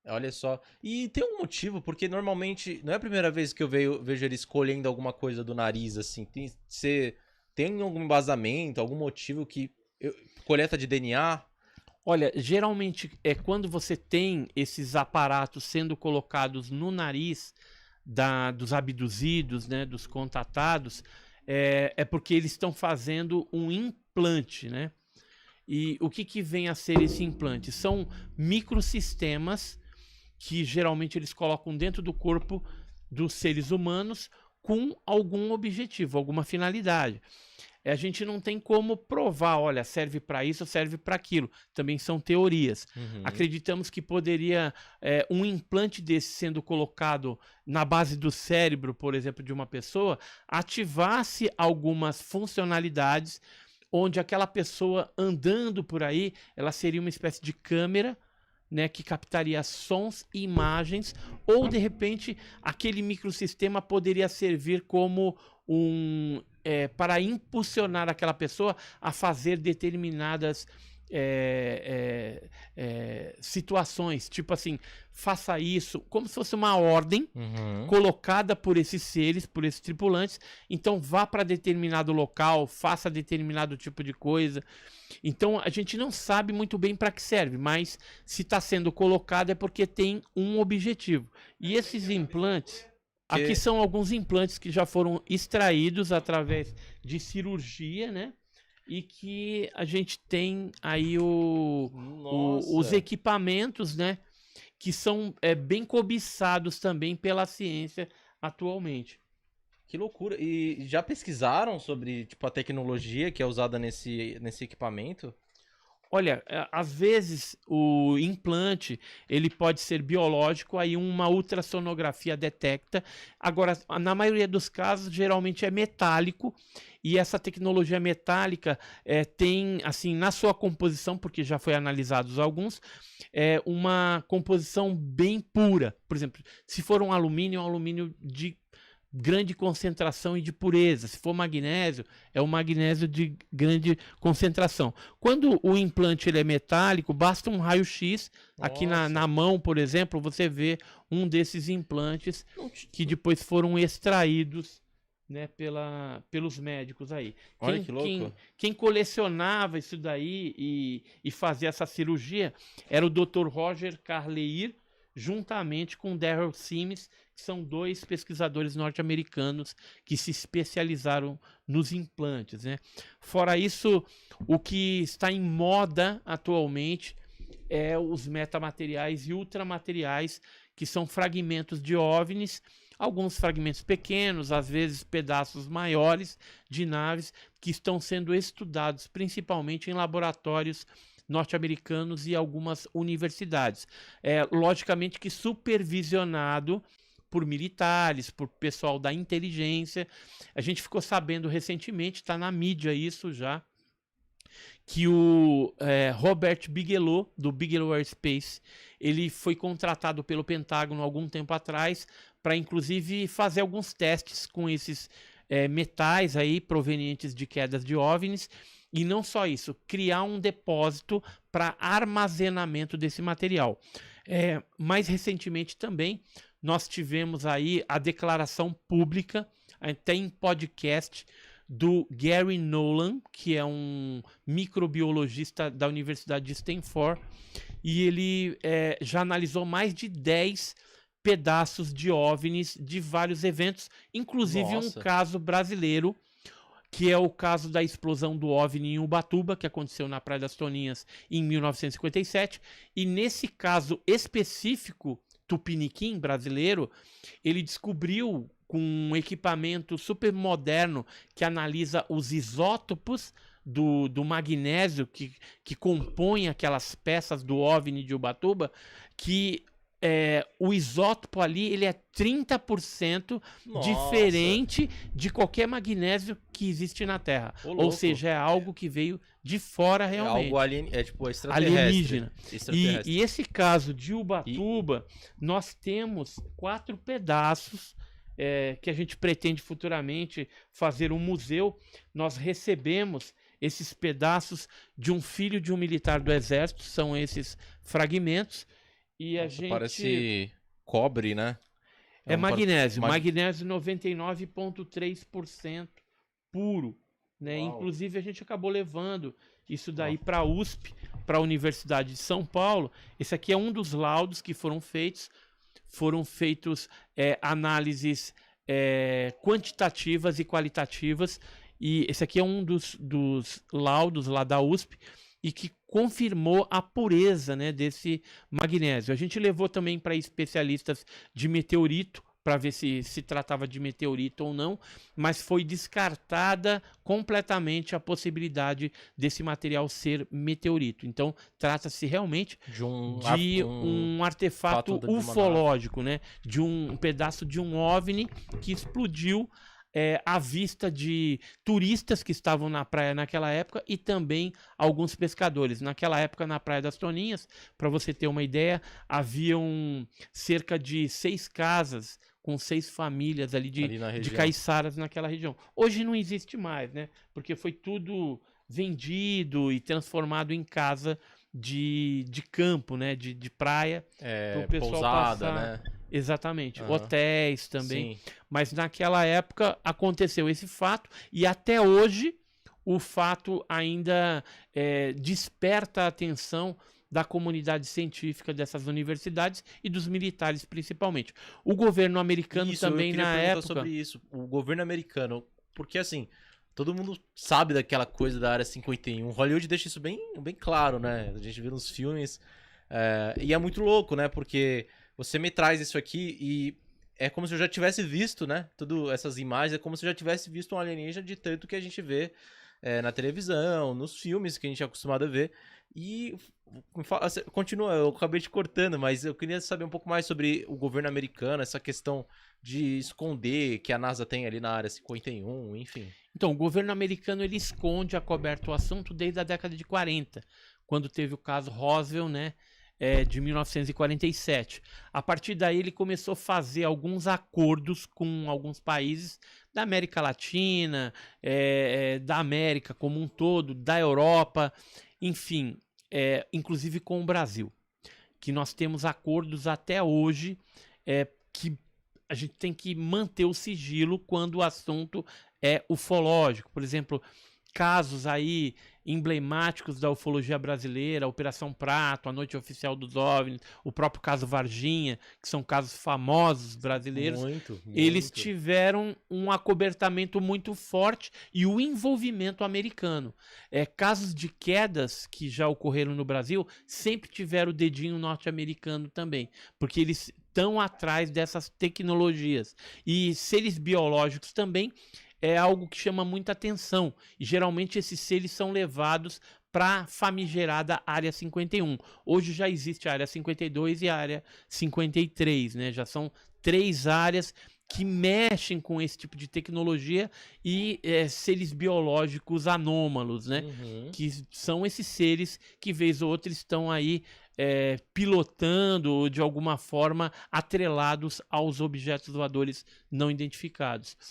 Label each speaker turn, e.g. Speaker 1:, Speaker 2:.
Speaker 1: Olha só. E tem um motivo, porque normalmente não é a primeira vez que eu vejo ele escolhendo alguma coisa do nariz, assim. Tem algum embasamento, algum motivo que. Coleta de DNA?
Speaker 2: Olha, geralmente é quando você tem esses aparatos sendo colocados no nariz dos abduzidos, né, dos contatados, é porque eles estão fazendo um implante, né? E o que vem a ser esse implante? São microsistemas que geralmente eles colocam dentro do corpo dos seres humanos com algum objetivo, alguma finalidade. A gente não tem como provar, olha, serve para isso, serve para aquilo. Também são teorias.
Speaker 1: Uhum.
Speaker 2: Acreditamos que poderia um implante desse sendo colocado na base do cérebro, por exemplo, de uma pessoa, ativasse algumas funcionalidades onde aquela pessoa andando por aí, ela seria uma espécie de câmera, né, que captaria sons e imagens, ou de repente aquele microsistema poderia servir como para impulsionar aquela pessoa a fazer determinadas situações, tipo assim, faça isso, como se fosse uma ordem
Speaker 1: Uhum.
Speaker 2: colocada por esses seres, por esses tripulantes. Então vá para determinado local, faça determinado tipo de coisa. Então a gente não sabe muito bem para que serve, mas se está sendo colocado é porque tem um objetivo. E esses implantes, aqui
Speaker 1: Que...
Speaker 2: são alguns implantes que já foram extraídos através de cirurgia, né? E que a gente tem aí os
Speaker 1: Nossa.
Speaker 2: equipamentos, né? Que são bem cobiçados também pela ciência atualmente.
Speaker 1: Que loucura. E já pesquisaram sobre, tipo, a tecnologia que é usada nesse equipamento?
Speaker 2: Olha, às vezes o implante ele pode ser biológico, aí uma ultrassonografia detecta. Agora, na maioria dos casos, geralmente é metálico, e essa tecnologia metálica tem, assim, na sua composição, porque já foi analisados alguns, uma composição bem pura. Por exemplo, se for um alumínio de grande concentração e de pureza. Se for magnésio, é um magnésio de grande concentração. Quando o implante ele é metálico, basta um raio-x. Aqui
Speaker 1: Nossa.
Speaker 2: na mão, por exemplo, você vê um desses implantes
Speaker 1: Não
Speaker 2: que depois foram extraídos, né, pelos médicos aí.
Speaker 1: Olha que louco.
Speaker 2: Quem colecionava isso daí e fazia essa cirurgia era o Dr. Roger Carleir, juntamente com Darrell Sims, que são dois pesquisadores norte-americanos que se especializaram nos implantes, né? Fora isso, o que está em moda atualmente é os metamateriais e ultramateriais, que são fragmentos de OVNIs, alguns fragmentos pequenos, às vezes pedaços maiores de naves, que estão sendo estudados principalmente em laboratórios norte-americanos e algumas universidades. Logicamente que supervisionado por militares, por pessoal da inteligência. A gente ficou sabendo recentemente, está na mídia isso já, que o Robert Bigelow, do Bigelow Aerospace, ele foi contratado pelo Pentágono algum tempo atrás para, inclusive, fazer alguns testes com esses metais aí provenientes de quedas de OVNIs. E não só isso, criar um depósito para armazenamento desse material. Mais recentemente também, nós tivemos aí a declaração pública, até em podcast, do Gary Nolan, que é um microbiologista da Universidade de Stanford, e ele já analisou mais de 10 pedaços de OVNIs de vários eventos, inclusive um
Speaker 1: Nossa.
Speaker 2: caso brasileiro, que é o caso da explosão do OVNI em Ubatuba, que aconteceu na Praia das Toninhas em 1957, e nesse caso específico, Tupiniquim brasileiro, ele descobriu com um equipamento super moderno que analisa os isótopos do magnésio que compõe aquelas peças do OVNI de Ubatuba, que o isótopo ali ele é 30%
Speaker 1: Nossa.
Speaker 2: diferente de qualquer magnésio que existe na Terra.
Speaker 1: Ô,
Speaker 2: Ou
Speaker 1: louco.
Speaker 2: seja, é algo que veio de fora
Speaker 1: É algo
Speaker 2: realmente.
Speaker 1: tipo extraterrestre.
Speaker 2: Alienígena. E
Speaker 1: Extraterrestre.
Speaker 2: esse caso de
Speaker 1: E
Speaker 2: Ubatuba, nós temos 4 pedaços que a gente pretende futuramente fazer um museu. Nós recebemos esses pedaços de um filho de um militar do Exército, são esses fragmentos, E a
Speaker 1: Nossa,
Speaker 2: gente...
Speaker 1: parece cobre, né?
Speaker 2: É magnésio.
Speaker 1: Mag-
Speaker 2: Magnésio 99,3% puro, né?
Speaker 1: Uau.
Speaker 2: Inclusive a gente acabou levando isso daí
Speaker 1: Ó.
Speaker 2: para a USP, para a Universidade de São Paulo. Esse aqui é um dos laudos que foram feitos. Foram feitos análises quantitativas e qualitativas. E esse aqui é um dos laudos lá da USP e que confirmou a pureza, né, desse magnésio. A gente levou também para especialistas de meteorito para ver se tratava de meteorito ou não, mas foi descartada completamente a possibilidade desse material ser meteorito. Então, trata-se realmente
Speaker 1: De um
Speaker 2: artefato
Speaker 1: de uma
Speaker 2: ufológico, né? De um pedaço de um OVNI que explodiu à vista de turistas que estavam na praia naquela época e também alguns pescadores. Naquela época, na Praia das Toninhas, para você ter uma ideia, haviam cerca de 6 casas com 6 famílias ali de caiçaras naquela região. Hoje não existe mais, né? Porque foi tudo vendido e transformado em casa de campo, né? De praia.
Speaker 1: É,
Speaker 2: pro pessoal
Speaker 1: pousada,
Speaker 2: passar.
Speaker 1: né?
Speaker 2: Exatamente.
Speaker 1: Aham.
Speaker 2: Hotéis também.
Speaker 1: Sim.
Speaker 2: Mas naquela época aconteceu esse fato e até hoje o fato ainda desperta a atenção da comunidade científica dessas universidades e dos militares principalmente. O governo americano
Speaker 1: Isso,
Speaker 2: também
Speaker 1: eu queria
Speaker 2: na
Speaker 1: perguntar
Speaker 2: época...
Speaker 1: sobre isso. O governo americano, porque assim, todo mundo sabe daquela coisa da Área 51. Hollywood deixa isso bem, bem claro, né? A gente vê nos filmes. E é muito louco, né? Porque você me traz isso aqui e é como se eu já tivesse visto, né? Todas essas imagens, é como se eu já tivesse visto um alienígena de tanto que a gente vê na televisão, nos filmes que a gente é acostumado a ver. E continua, eu acabei te cortando, mas eu queria saber um pouco mais sobre o governo americano, essa questão de esconder que a NASA tem ali na Área 51, enfim.
Speaker 2: Então, o governo americano ele esconde a coberto o assunto desde a década de 40, quando teve o caso Roswell, né? De 1947. A partir daí ele começou a fazer alguns acordos com alguns países da América Latina, da América como um todo, da Europa, enfim, inclusive com o Brasil, que nós temos acordos até hoje que a gente tem que manter o sigilo quando o assunto é ufológico. Por exemplo, casos aí emblemáticos da ufologia brasileira, a Operação Prato, a Noite Oficial dos OVNIs, o próprio caso Varginha, que são casos famosos brasileiros,
Speaker 1: Muito.
Speaker 2: Eles tiveram um acobertamento muito forte e o envolvimento americano. Casos de quedas que já ocorreram no Brasil sempre tiveram o dedinho norte-americano também, porque eles estão atrás dessas tecnologias. E seres biológicos também é algo que chama muita atenção. E geralmente esses seres são levados para a famigerada Área 51. Hoje já existe a Área 52 e a Área 53, né? Já são 3 áreas que mexem com esse tipo de tecnologia e seres biológicos anômalos, né?
Speaker 1: Uhum.
Speaker 2: Que são esses seres que, vez ou outra, estão aí pilotando ou de alguma forma atrelados aos objetos voadores não identificados.